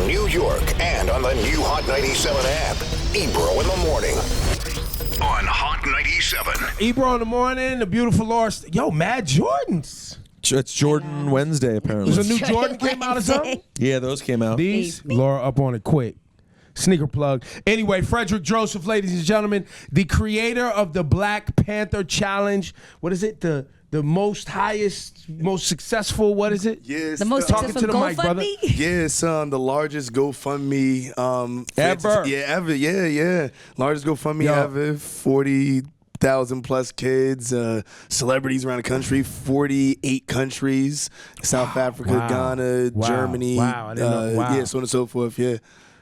New York, and on the new Hot 97 app. Ebro in the morning on Hot 97. Ebro in the morning, the beautiful Laura. Yo, Mad Jordans. It's Jordan Wednesday, apparently. There's a new Jordan came out or something? Yeah, those came out. These? Laura up on it quick. Sneaker plug. Anyway, Frederick Joseph, ladies and gentlemen, the creator of the Black Panther Challenge. What is it? The most highest, most successful, what is it? Yes. The most Talking successful to the mic, brother. GoFundMe? Yes, the largest GoFundMe Ever. Yeah, ever. Yeah. Largest GoFundMe Yo. ever. 40,000 plus kids, celebrities around the country, 48 countries, South Africa, Wow. Ghana, Wow. Germany. Wow, I didn't know. Wow. Yeah, so on and so forth. Yeah.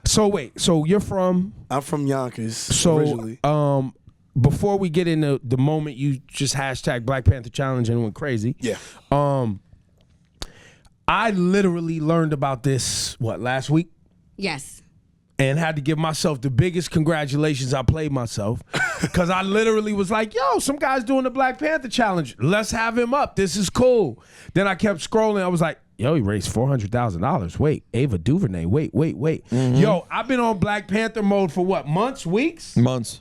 So wait, so you're from? I'm from Yonkers So originally. before we get into the moment you just hashtag Black Panther Challenge and went crazy. Yeah. I literally learned about this, last week? Yes. And had to give myself the biggest congratulations. I played myself because I literally was like, yo, some guy's doing the Black Panther Challenge. Let's have him up. This is cool. Then I kept scrolling. I was like, yo, he raised $400,000. Wait, Ava DuVernay. Wait. Mm-hmm. Yo, I've been on Black Panther mode for what, months, weeks? Months.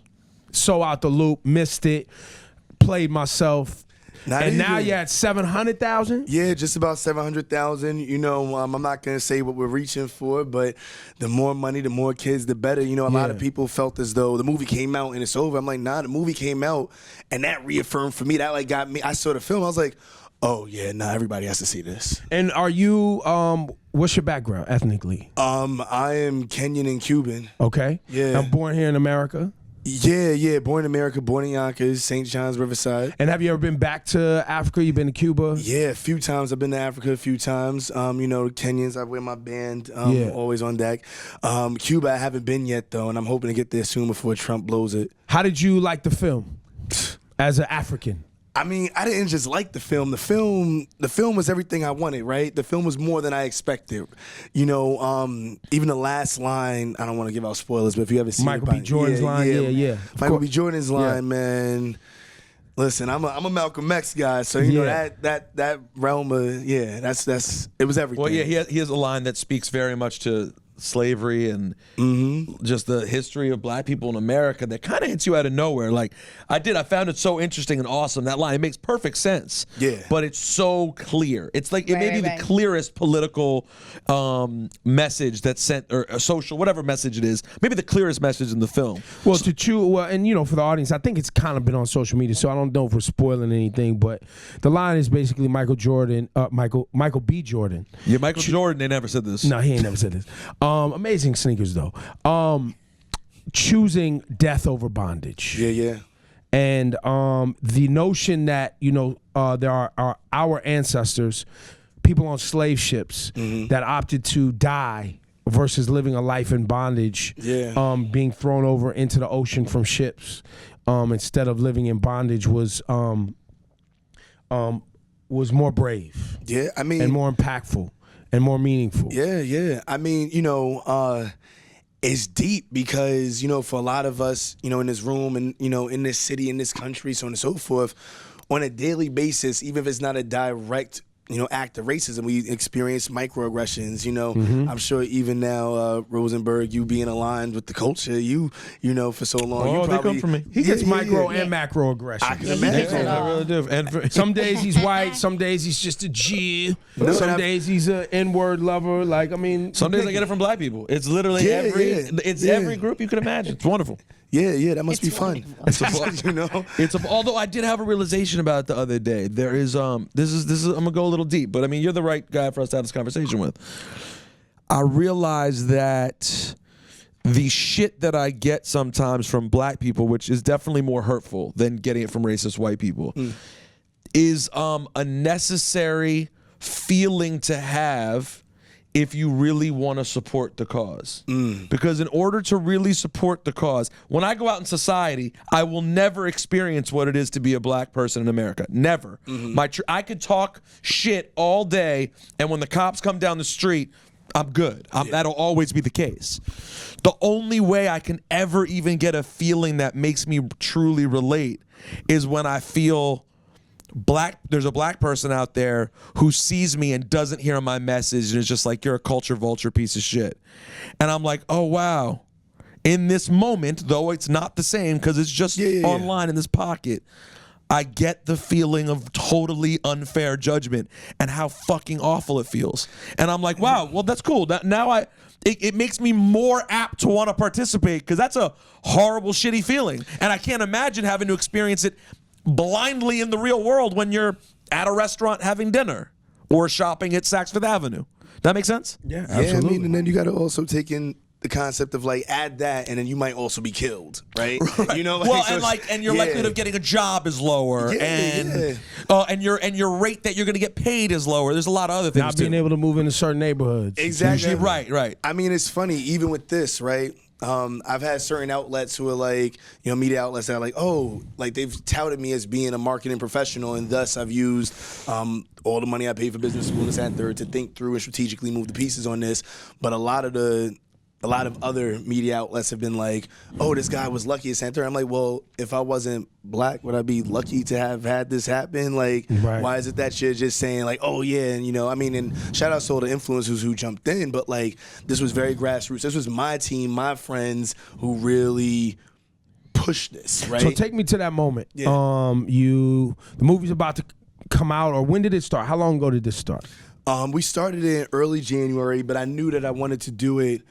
So out the loop, missed it, played myself. Not Now even. you're at 700,000? Yeah, just about 700,000. You know, I'm not going to say what we're reaching for, but the more money, the more kids, the better. You know, a lot of people felt as though the movie came out and it's over. I'm like, nah, the movie came out, and that reaffirmed for me. That, like, got me. I saw the film. I was like, oh, yeah, nah, everybody has to see this. And are you, what's your background ethnically? I am Kenyan and Cuban. Okay. Yeah. I'm born here in America. Yeah. Born in America, born in Yonkers, St. John's, Riverside. And have you ever been back to Africa? You been to Cuba? Yeah, a few times. I've been to Africa a few times. You know, Kenyans, I wear my band, always on deck. Cuba, I haven't been yet, though, and I'm hoping to get there soon before Trump blows it. How did you like the film as an African? I mean, I didn't just like the film. The film was everything I wanted, right? The film was more than I expected. You know, even the last line, I don't want to give out spoilers, but if you ever seen Michael B. Jordan's line, yeah. Michael B. Jordan's line, man. Listen, I'm a Malcolm X guy, so you know that realm of that's it was everything. Well, yeah, he has a line that speaks very much to slavery and just the history of black people in America that kind of hits you out of nowhere. Like I found it so interesting and awesome. That line, it makes perfect sense. Yeah. But it's so clear. It's like it may be Right. the clearest political message that's sent, or a social, whatever message it is, maybe the clearest message in the film. Well, and you know, for the audience, I think it's kind of been on social media, so I don't know if we're spoiling anything, but the line is basically Michael B. Jordan. Yeah, Michael Jordan, they never said this. No, he ain't never said this. Amazing sneakers, though. Choosing death over bondage. Yeah. And the notion that, you know, there are our ancestors, people on slave ships that opted to die versus living a life in bondage, being thrown over into the ocean from ships instead of living in bondage was more brave. Yeah, I mean, and more impactful and more meaningful. Yeah. I mean, you know, it's deep because, you know, for a lot of us, you know, in this room and, you know, in this city, in this country, so on and so forth, on a daily basis, even if it's not a direct, you know, act of racism, we experience microaggressions, you know. I'm sure even now, Rosenberg, you being aligned with the culture, you know, for so long. Oh, you they probably, come from me. He gets micro and macro aggression. I can Yeah, imagine. yeah. I really do. And Some days he's white, some days he's just a Jew, some days he's an N-word lover. Like, I mean, some days I get it from black people. It's literally every group you can imagine. It's wonderful. Yeah, that must be fun. You know, Although I did have a realization about it the other day. There is this is I'm gonna go a little deep, but I mean you're the right guy for us to have this conversation with. I realize that the shit that I get sometimes from black people, which is definitely more hurtful than getting it from racist white people, is a necessary feeling to have if you really want to support the cause. Because in order to really support the cause, when I go out in society, I will never experience what it is to be a black person in America. Never. I could talk shit all day, and when the cops come down the street, I'm good. That'll always be the case. The only way I can ever even get a feeling that makes me truly relate is when I feel there's a black person out there who sees me and doesn't hear my message and is just like, you're a culture vulture piece of shit. And I'm like, oh, wow. In this moment, though it's not the same because it's just online in this pocket, I get the feeling of totally unfair judgment and how fucking awful it feels. And I'm like, wow, well, that's cool. Now it makes me more apt to want to participate because that's a horrible, shitty feeling. And I can't imagine having to experience it blindly in the real world when you're at a restaurant having dinner or shopping at Saks Fifth Avenue. That make sense? Yeah, absolutely. I mean, and then you got to also take in the concept of like add that, and then you might also be killed, right? You know, well, and your likelihood of getting a job is lower, and your rate that you're going to get paid is lower. There's a lot of other things. Not being able to move into certain neighborhoods. Exactly. Right. I mean, it's funny even with this, right? I've had certain outlets who are like, media outlets that are like, oh, like they've touted me as being a marketing professional, and thus I've used all the money I paid for business school and this and third to think through and strategically move the pieces on this. But a lot of other media outlets have been like, oh, this guy was lucky at Panther. I'm like, well, if I wasn't black, would I be lucky to have had this happen? Like, why is it that you're just saying like, oh yeah, and and shout out to all the influencers who jumped in, but like this was very grassroots. This was my team, my friends who really pushed this, right? So take me to that moment. Yeah. The movie's about to come out, or when did it start? How long ago did this start? We started in early January, but I knew that I wanted to do it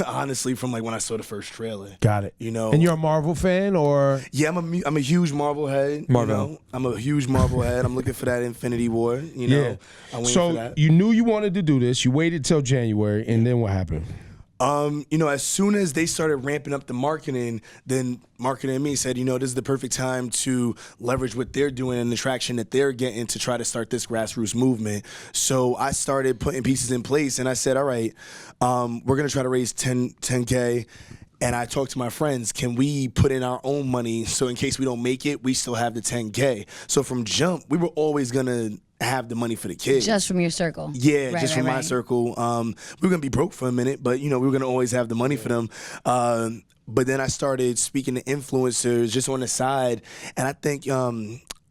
honestly from like when I saw the first trailer. Got it. And you're a Marvel fan, or? Yeah, I'm a huge Marvel head. I'm a huge Marvel head. I'm looking for that Infinity War. Yeah. So you knew you wanted to do this. You waited till January, and then what happened? As soon as they started ramping up the marketing, then marketing and me said, this is the perfect time to leverage what they're doing and the traction that they're getting to try to start this grassroots movement. So I started putting pieces in place, and I said, all right, we're going to try to raise 10K. And I talked to my friends, can we put in our own money so in case we don't make it, we still have the 10K? So from jump, we were always going to have the money for the kids. Just from your circle. Yeah, just from my circle. We were going to be broke for a minute, but, we were going to always have the money for them. But then I started speaking to influencers just on the side. And I think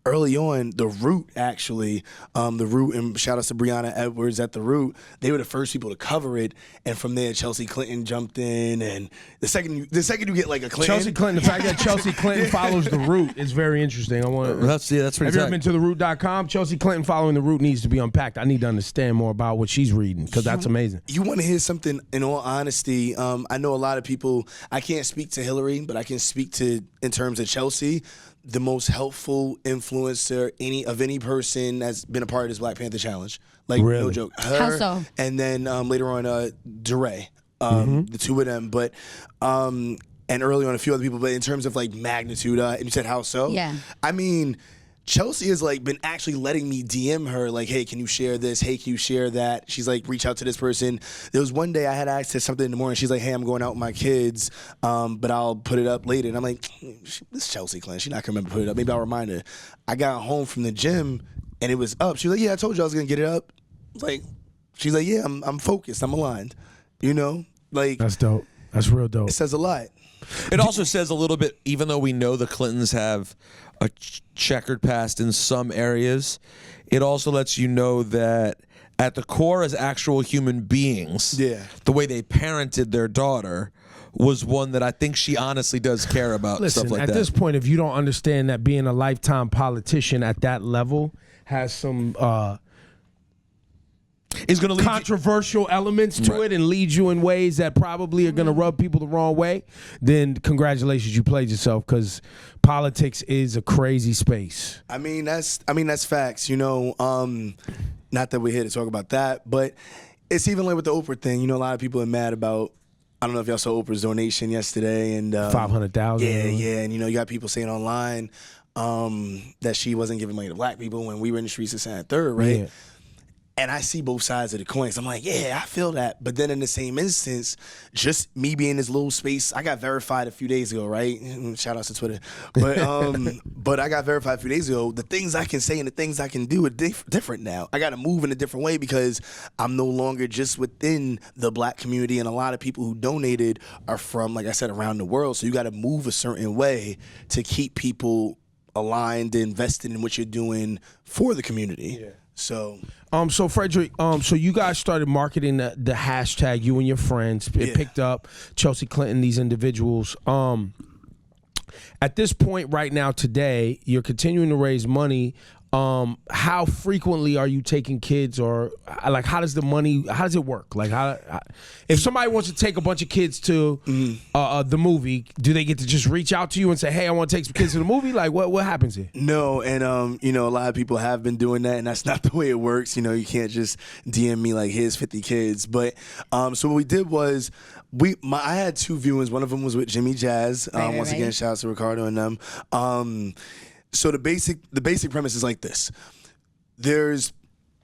early on, The Root actually, The Root, and shout out to Brianna Edwards at The Root, they were the first people to cover it. And from there, Chelsea Clinton jumped in. And the second you get like a Clinton. Chelsea Clinton, the fact that Chelsea Clinton follows The Root is very interesting. That's pretty Have you ever been to theroot.com? Chelsea Clinton following The Root needs to be unpacked. I need to understand more about what she's reading because that's amazing. You want to hear something in all honesty? I know a lot of people, I can't speak to Hillary, but I can speak to, in terms of Chelsea, the most helpful influencer of any person that's been a part of this Black Panther Challenge. Like, really? No joke. How so? And then later on, DeRay, the two of them. But and early on, a few other people. But in terms of like magnitude, and you said how so? Yeah. I mean, Chelsea has like been actually letting me DM her like, hey, can you share this? Hey, can you share that? She's like, reach out to this person. There was one day I had access to something in the morning. She's like, hey, I'm going out with my kids, but I'll put it up later. And I'm like, this Chelsea Clinton, she's not gonna remember to put it up. Maybe I'll remind her. I got home from the gym and it was up. She was like, yeah, I told you I was gonna get it up. Like, she's like, yeah, I'm focused. I'm aligned. Like, that's dope. That's real dope. It says a lot. It also says a little bit, even though we know the Clintons have a checkered past in some areas, it also lets you know that at the core as actual human beings, the way they parented their daughter was one that I think she honestly does care about. Listen, stuff like that. At this point, if you don't understand that being a lifetime politician at that level has some is going to lead controversial elements to it and lead you in ways that probably are going to rub people the wrong way, then congratulations, you played yourself, because politics is a crazy space. I mean that's facts. Not that we're here to talk about that, but it's even like with the Oprah thing. A lot of people are mad about. I don't know if y'all saw Oprah's donation yesterday, and 500,000. Yeah, and you got people saying online that she wasn't giving money to black people when we were in the streets of San Third, right? Yeah. And I see both sides of the coin. So I'm like, yeah, I feel that. But then in the same instance, just me being in this little space, I got verified a few days ago, right? Shout out to Twitter. But I got verified a few days ago. The things I can say and the things I can do are different now. I got to move in a different way because I'm no longer just within the black community. And a lot of people who donated are from, like I said, around the world. So you got to move a certain way to keep people aligned and invested in what you're doing for the community. Yeah. So Frederick, so you guys started marketing the hashtag, you and your friends. It picked up, Chelsea Clinton, these individuals. At this point right now today, you're continuing to raise money. How frequently are you taking kids, or like how does it work? Like if somebody wants to take a bunch of kids to the movie, do they get to just reach out to you and say, hey, I want to take some kids to the movie? Like what happens here? No, and a lot of people have been doing that, and that's not the way it works. You can't just DM me like, here's 50 kids. But so what we did was I had 2 viewings. One of them was with Jimmy Jazz. Once again, shout out to Ricardo and them. So the basic premise is like this. There's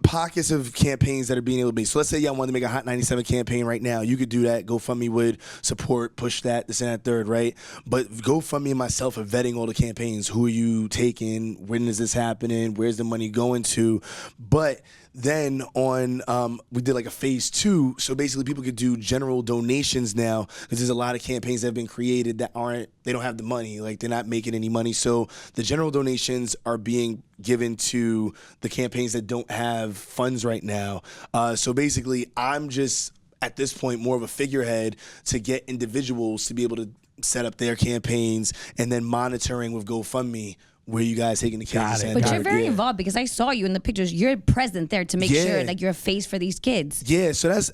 pockets of campaigns that are being able to be. So let's say y'all wanted to make a Hot 97 campaign right now. You could do that. GoFundMe would support, push that, this and that, third, right? But GoFundMe and myself are vetting all the campaigns. Who are you taking? When is this happening? Where's the money going to? But then we did like a phase 2. So basically people could do general donations now, because there's a lot of campaigns that have been created that they don't have the money. Like they're not making any money. So the general donations are being given to the campaigns that don't have funds right now. So basically I'm just at this point more of a figurehead to get individuals to be able to set up their campaigns, and then monitoring with GoFundMe where you guys taking the kids. But you're very involved, because I saw you in the pictures. You're present there to make sure like you're a face for these kids. Yeah, so that's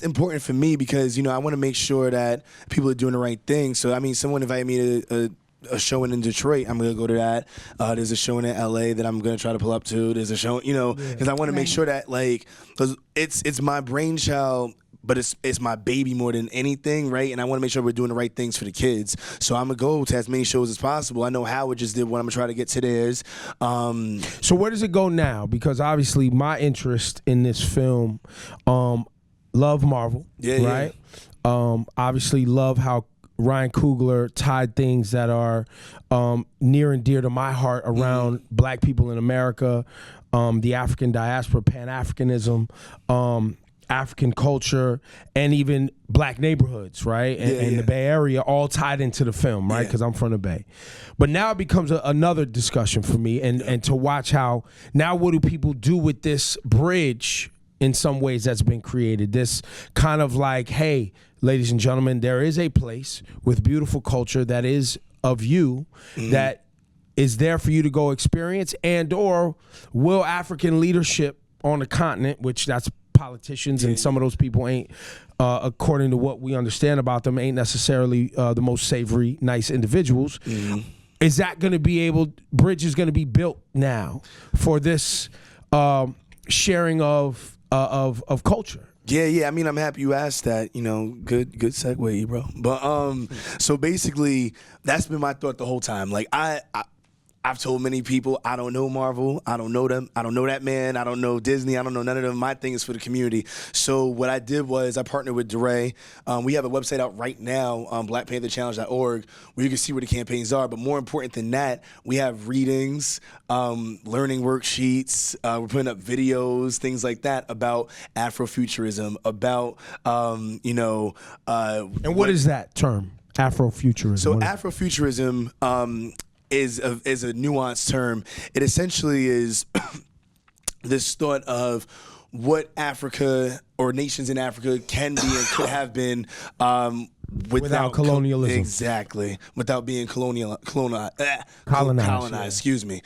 important for me, because I want to make sure that people are doing the right thing. So someone invited me to a showing in Detroit. I'm gonna go to that. There's a showing in LA that I'm gonna try to pull up to. There's a show, because I want to make sure that because it's my brainchild. But it's my baby more than anything, right? And I want to make sure we're doing the right things for the kids. So I'm going to go to as many shows as possible. I know Howard just did one. I'm going to try to get to theirs. So where does it go now? Because obviously my interest in this film, love Marvel, right? Obviously love how Ryan Coogler tied things that are near and dear to my heart around black people in America, the African diaspora, Pan-Africanism, African culture, and even black neighborhoods, right? And the Bay Area, all tied into the film, right? Because I'm from the Bay. But now it becomes another discussion for me, and to watch how, now what do people do with this bridge in some ways that's been created? This kind of like, hey, ladies and gentlemen, there is a place with beautiful culture that is of you, that is there for you to go experience, and or will African leadership on the continent, which that's politicians, and some of those people ain't, according to what we understand about them, ain't necessarily the most savory, nice individuals. Is that going to be bridge is going to be built now for this sharing of culture? Yeah. I'm happy you asked that. Good segue, bro. But so basically, that's been my thought the whole time. Like I've told many people, I don't know Marvel, I don't know them, I don't know that man, I don't know Disney, I don't know none of them. My thing is for the community. So what I did was I partnered with DeRay. We have a website out right now, blackpantherchallenge.org, where you can see where the campaigns are. But more important than that, we have readings, learning worksheets, we're putting up videos, things like that about Afrofuturism, about, and what is that term, Afrofuturism? So Afrofuturism, is a nuanced term. It essentially is this thought of what Africa or nations in Africa can be and could have been without colonialism. Exactly. Without being colonized. Excuse me.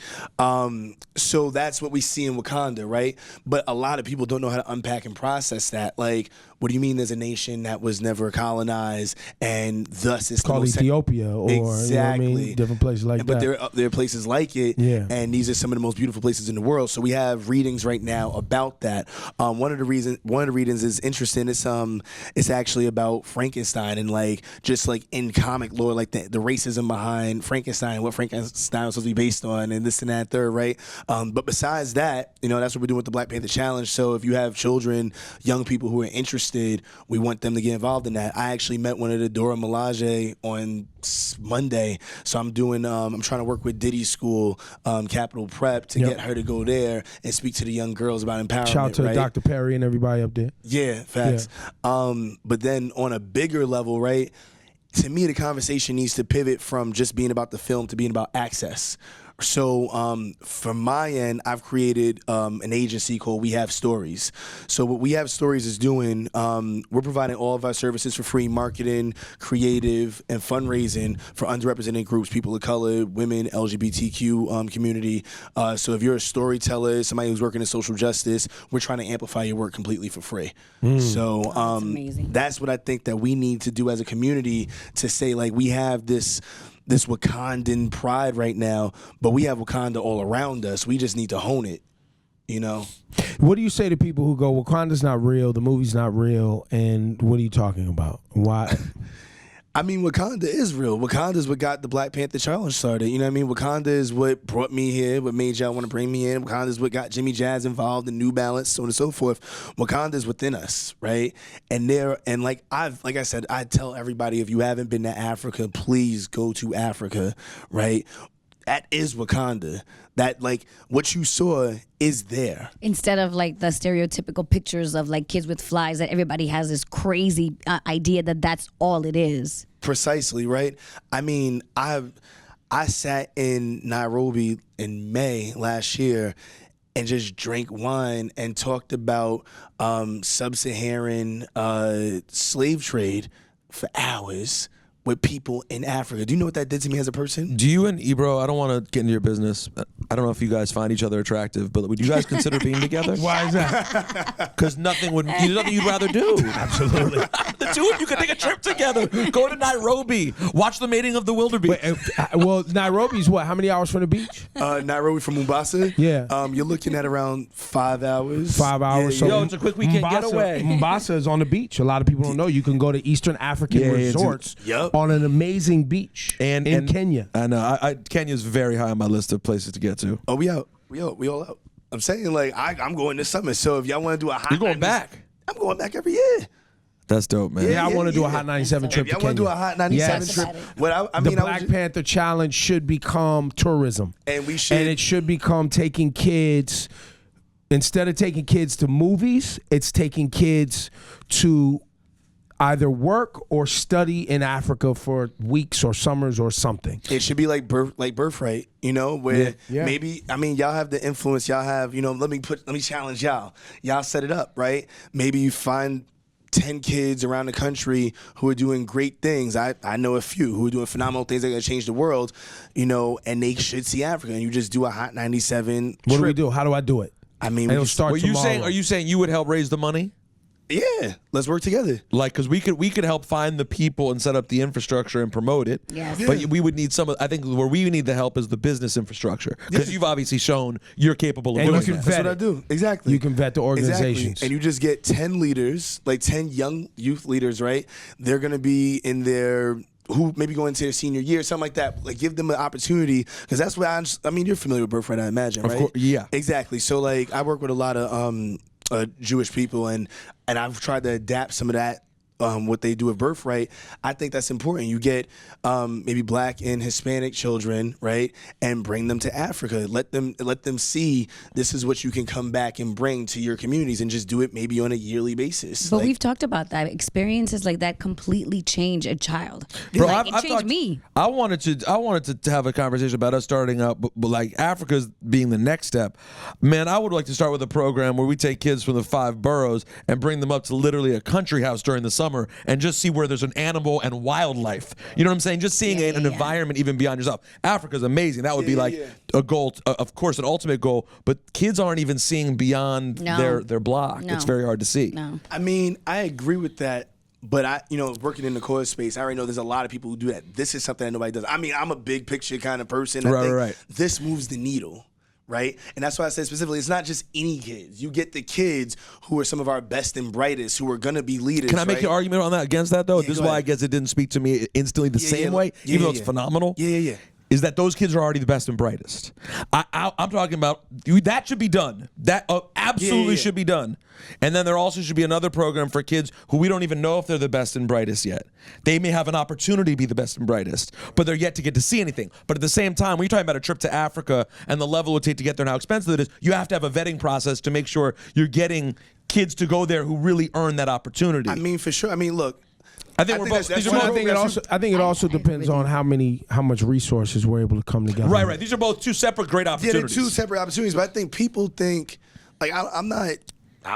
So that's what we see in Wakanda, right? But a lot of people don't know how to unpack and process that. Like, what do you mean there's a nation that was never colonized and thus it's called Ethiopia or exactly different places like that? But there are places like it, and these are some of the most beautiful places in the world. So we have readings right now about that. One of the readings is interesting. It's actually about Frankenstein and just in comic lore, like the racism behind Frankenstein, what Frankenstein was supposed to be based on, and this and that third, right? But besides that, that's what we're doing with the Black Panther Challenge. So if you have children, young people who are interested, we want them to get involved in that. I actually met one of the Dora Milaje on Monday, so I'm trying to work with Diddy School, Capital Prep, to get her to go there and speak to the young girls about empowerment. Shout out to right? Dr. Perry and everybody up there. Yeah, facts. Yeah. But then on a bigger level, right? To me, the conversation needs to pivot from just being about the film to being about access, So from my end, I've created an agency called We Have Stories. So what We Have Stories is doing, we're providing all of our services for free: marketing, creative, and fundraising for underrepresented groups, people of color, women, LGBTQ community. So if you're a storyteller, somebody who's working in social justice, we're trying to amplify your work completely for free. So That's amazing. that's what I think that we need to do as a community, to say, like, we have this Wakandan pride right now, but we have Wakanda all around us. We just need to hone it, you know? What do you say to people who go, Wakanda's not real, the movie's not real, and what are you talking about? Why? I mean, Wakanda is real. Wakanda is what got the Black Panther Challenge started. You know what I mean? Wakanda is what brought me here, what made y'all want to bring me in. Wakanda is what got Jimmy Jazz involved in New Balance, so on and so forth. Wakanda is within us, right? And like I said, I tell everybody, if you haven't been to Africa, please go to Africa, right? That is Wakanda. That, like, what you saw is there. Instead of like the stereotypical pictures of like kids with flies, that everybody has this crazy idea that that's all it is. Precisely, right? I mean, I sat in Nairobi in May last year and just drank wine and talked about sub-Saharan slave trade for hours with people in Africa. Do you know what that did to me as a person? Do you and Ebro, I don't want to get into your business. I don't know if you guys find each other attractive, but would you guys consider being together? Why is that? Because there's nothing you'd rather do. Absolutely. The two of you could take a trip together. Go to Nairobi. Watch the mating of the wildebeest. Well, Nairobi's what? How many hours from the beach? Nairobi from Mombasa? Yeah. You're looking at around 5 hours. 5 hours. Yeah, So Yo, it's a quick weekend getaway. Mombasa is on the beach. A lot of people don't know. You can go to Eastern African resorts Yup. on an amazing beach in Kenya. I know. Kenya's very high on my list of places to get to. Oh, we out. We all out. I'm saying, like, I'm going this summer. So if y'all want to do a hot You're going 90s back. I'm going back every year. That's dope, man. Yeah, I want to do a Hot 97 trip If to y'all want Kenya. to do a Hot 97 Yes. trip, what I The mean, I Black was Panther Challenge should become tourism. And we should- And it should become taking kids, instead of taking kids to movies, it's taking kids to either work or study in Africa for weeks or summers or something. It should be like Birthright, you know, where Yeah. maybe, I mean, y'all have the influence, y'all have, you know, let me challenge y'all. Y'all set it up, right? Maybe you find 10 kids around the country who are doing great things. I know a few who are doing phenomenal things that are going to change the world, you know, and they should see Africa. And you just do a Hot 97 What do we trip. do? How do I do it? I mean, It'll we start Are tomorrow. you saying you would help raise the money? yeah, let's work together. Like, because we could help find the people and set up the infrastructure and promote it. Yes. But we would need I think where we need the help is the business infrastructure. Because you've obviously shown you're capable of And doing you can that. vet That's what I it. do. Exactly. You can vet the organizations. Exactly. And you just get 10 leaders, like 10 young youth leaders, right? They're going to be in their, who maybe go into their senior year, something like that. Like, give them an opportunity, because that's what I mean, you're familiar with Birthright, I imagine, right? Of course, yeah. Exactly. So, like, I work with a lot of Jewish people, and I've tried to adapt some of that. What they do with Birthright, I think that's important. You get maybe Black and Hispanic children, right, and bring them to Africa. Let them see this is what you can come back and bring to your communities, and just do it maybe on a yearly basis. But Like, we've talked about that. Experiences like that completely change a child. Bro, Like, I've it changed talked- me. I wanted to have a conversation about us starting up, but like Africa's being the next step. Man, I would like to start with a program where we take kids from the 5 boroughs and bring them up to literally a country house during the summer and just see where there's an animal and wildlife. You know what I'm saying? Just seeing an environment even beyond yourself. Africa's amazing. That would be like a goal, of course, an ultimate goal. But kids aren't even seeing beyond No. their block. No. It's very hard to see. No. I mean, I agree with that. But I, you know, working in the core space, I already know there's a lot of people who do that. This is something that nobody does. I mean, I'm a big picture kind of person. I think Right. This moves the needle, right? And that's why I said specifically, it's not just any kids. You get the kids who are some of our best and brightest, who are gonna be leaders. Can I make right? an argument on that against that though? Yeah, This is go why I ahead. guess it didn't speak to me instantly the same way, Yeah, even though yeah, it's yeah. phenomenal. Yeah. Is that those kids are already the best and brightest? I'm talking about that should be done. That absolutely Yeah. should be done. And then there also should be another program for kids who we don't even know if they're the best and brightest yet. They may have an opportunity to be the best and brightest, but they're yet to get to see anything. But at the same time, when you're talking about a trip to Africa and the level it would take to get there and how expensive it is, you have to have a vetting process to make sure you're getting kids to go there who really earn that opportunity. I mean, for sure. I mean, look, I think we're both. that's These are one both. I think it also depends on how much resources we're able to come together. Right. These are both two separate great Yeah, opportunities. they're two separate opportunities, but I think people think like I'm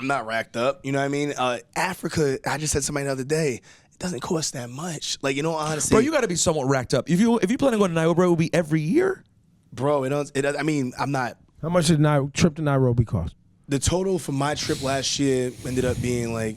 not racked up. You know what I mean? Africa. I just said to somebody the other day. It doesn't cost that much. Like, you know, honestly, Bro, you got to be somewhat racked up. If you plan on going to Nairobi, it will be every year. bro. I mean, I'm not. How much did trip to Nairobi cost? The total for my trip last year ended up being like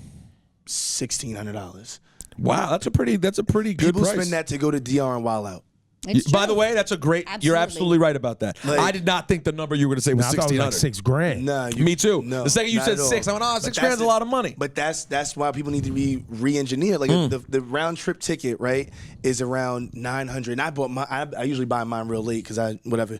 $1,600. Wow, that's a pretty good People price. spend that to go to DR and Wild Out. It's By true. the way, that's a great. You're absolutely right about that. Like- I did not think the number you were going to say was I thought it was like $1,600. $6,000. Nah, Me too. No, The second you not said at all. 6, I went, But $6 that's grand's a it. lot of money. But that's why people need to be re-engineered. Like the round trip ticket, right, is around $900. And I bought I usually buy mine real late because whatever.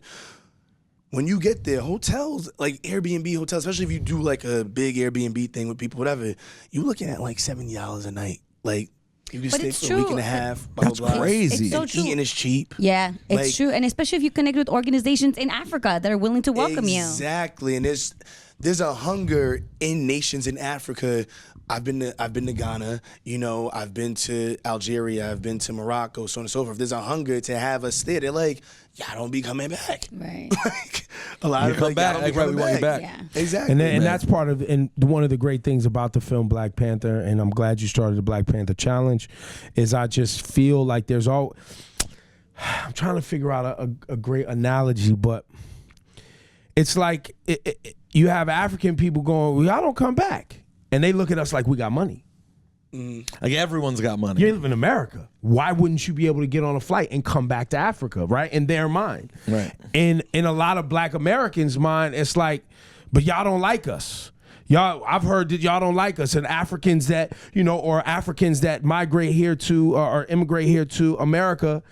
When you get there, hotels like Airbnb hotels, especially if you do like a big Airbnb thing with people, whatever, you looking at like $70 a night. Like you can But stay it's for a week true. and a half. Blah, That's blah, blah. crazy. It's so And true. eating is cheap. Yeah, it's Like- true, and especially if you connect with organizations in Africa that are willing to welcome you. Exactly, and there's a hunger in nations in Africa. I've been to Ghana, you know, I've been to Algeria, I've been to Morocco, so on and so forth. There's a hunger to have us there. They're like, y'all don't be coming back. Right. Like, a lot of come like, back. y'all don't be Like, right, coming we want you back. Yeah. Exactly. And that's part of and one of the great things about the film Black Panther, and I'm glad you started the Black Panther Challenge, is I just feel like there's all. I'm trying to figure out a great analogy, but it's like you have African people going, well, y'all don't come back. And they look at us like we got money. Like everyone's got money. You live in America. Why wouldn't you be able to get on a flight and come back to Africa, right? In their mind. Right. In a lot of black Americans' mind, it's like, but y'all don't like us. Y'all, I've heard that y'all don't like us. And Africans that, you know, or Africans that migrate here to or immigrate here to America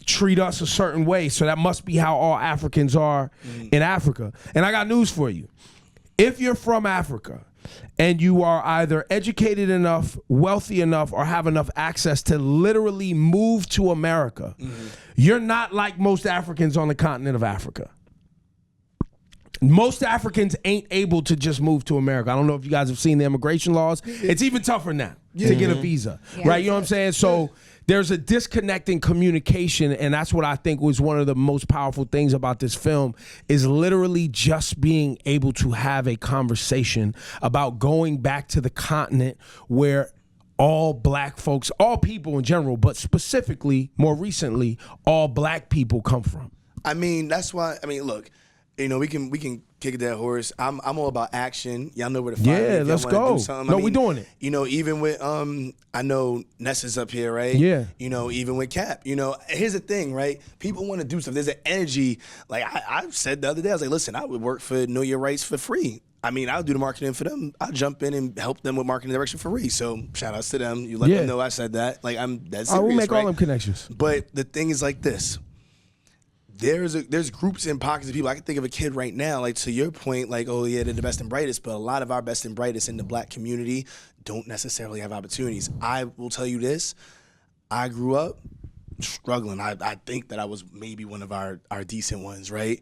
treat us a certain way. So that must be how all Africans are in Africa. And I got news for you. If you're from Africa and you are either educated enough, wealthy enough, or have enough access to literally move to America, you're not like most Africans on the continent of Africa. Most Africans ain't able to just move to America. I don't know if you guys have seen the immigration laws. It's even tougher now to get a visa, right? You know what I'm saying? So there's a disconnect in communication, and that's what I think was one of the most powerful things about this film is literally just being able to have a conversation about going back to the continent where all black folks, all people in general, but specifically, more recently, all black people come from. I mean, that's why. I mean, look, you know, we can kick a dead horse. I'm all about action. Y'all know where to find me. Yeah, if y'all let's wanna go. do something. No, we doing it. You know, even with I know Nessa's up here, right? Yeah. You know, even with Cap. You know, here's the thing, right? People want to do stuff. There's an energy. Like I said the other day, I was like, listen, I would work for Know Your Rights for free. I mean, I'll do the marketing for them. I'll jump in and help them with marketing direction for free. So shout outs to them. You let them know I said that. Like I'm that's serious, We'll make right? all them connections. But the thing is like this. There's groups and pockets of people. I can think of a kid right now, like to your point, like, oh yeah, they're the best and brightest, but a lot of our best and brightest in the black community don't necessarily have opportunities. I will tell you this, I grew up struggling. I think that I was maybe one of our decent ones, right?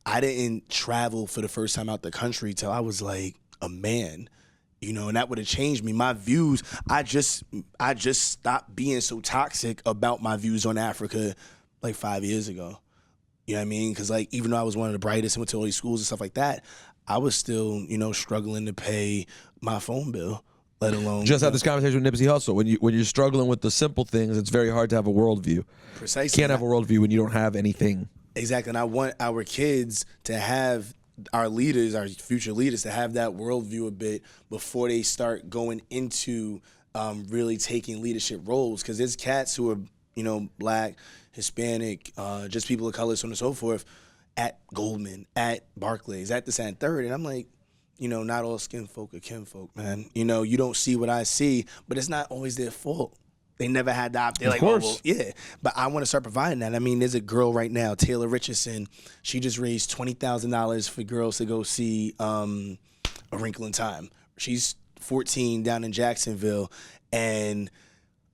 I didn't travel for the first time out the country till I was like a man. You know, and that would have changed me. My views, I just stopped being so toxic about my views on Africa like 5 years ago. You know what I mean? Because, like, even though I was one of the brightest and went to all these schools and stuff like that, I was still, you know, struggling to pay my phone bill, let alone... Just had this conversation with Nipsey Hussle. When you're struggling with the simple things, it's very hard to have a worldview. Precisely. You can't have a worldview when you don't have anything. Exactly. And I want our kids to have our leaders, our future leaders, to have that worldview a bit before they start going into really taking leadership roles. Because there's cats who are, you know, black, Hispanic, just people of color, so on and so forth, at Goldman, at Barclays, at this and third. And I'm like, you know, not all skin folk are kinfolk, man. You know, you don't see what I see, but it's not always their fault. They never had the option. They're like, course. oh, well, yeah. But I want to start providing that. I mean, there's a girl right now, Taylor Richardson. She just raised $20,000 for girls to go see A Wrinkle in Time. She's 14 down in Jacksonville, and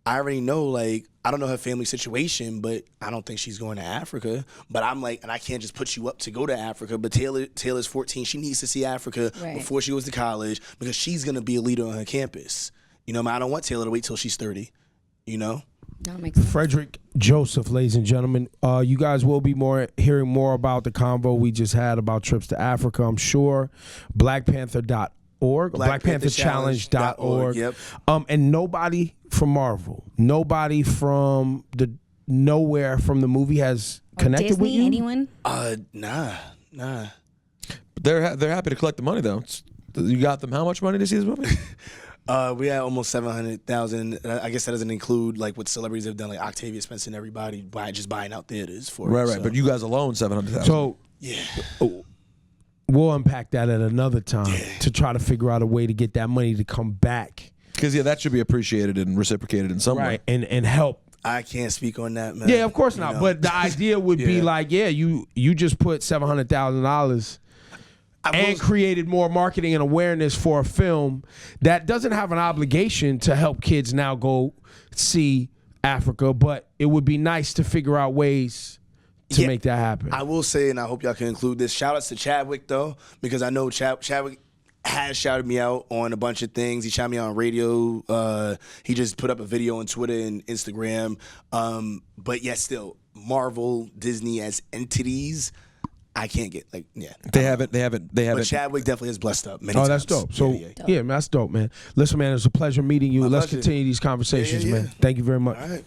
I already know, like, I don't know her family situation, but I don't think she's going to Africa. But I'm like, and I can't just put you up to go to Africa. But Taylor's 14. She needs to see Africa before she goes to college because she's going to be a leader on her campus. You know, I don't want Taylor to wait till she's 30. you know? That makes sense. Frederick Joseph, ladies and gentlemen. You guys will be hearing more about the convo we just had about trips to Africa, I'm sure. BlackPanther.org, BlackPantherChallenge.org. Yep. And nobody from Marvel, nobody from nowhere from the movie has connected Disney, with you? anyone? Nah. But they're happy to collect the money though. You got them how much money to see this movie? We had almost 700,000. I guess that doesn't include like what celebrities have done, like Octavia Spencer and everybody just buying out theaters for Right, it. right. So. But you guys alone, 700,000. So Yeah. we'll unpack that at another time to try to figure out a way to get that money to come back. Because that should be appreciated and reciprocated in some way. And help. I can't speak on that, man. Yeah, of course not. know? But the idea would be Yeah. like, you just put $700,000 and created more marketing and awareness for a film that doesn't have an obligation to help kids now go see Africa, but it would be nice to figure out ways to make that happen. I will say, and I hope y'all can include this, shout outs to Chadwick though, because I know Chadwick has shouted me out on a bunch of things. He shouted me out on radio. He just put up a video on Twitter and Instagram. But yet still, Marvel, Disney as entities, I can't get They haven't. But Chadwick definitely has blessed up many Oh, times. that's dope. So, Yeah. man, that's dope, man. Listen, man, it was a pleasure meeting you. My Let's pleasure. continue these conversations, Yeah. man. Thank you very much. All right.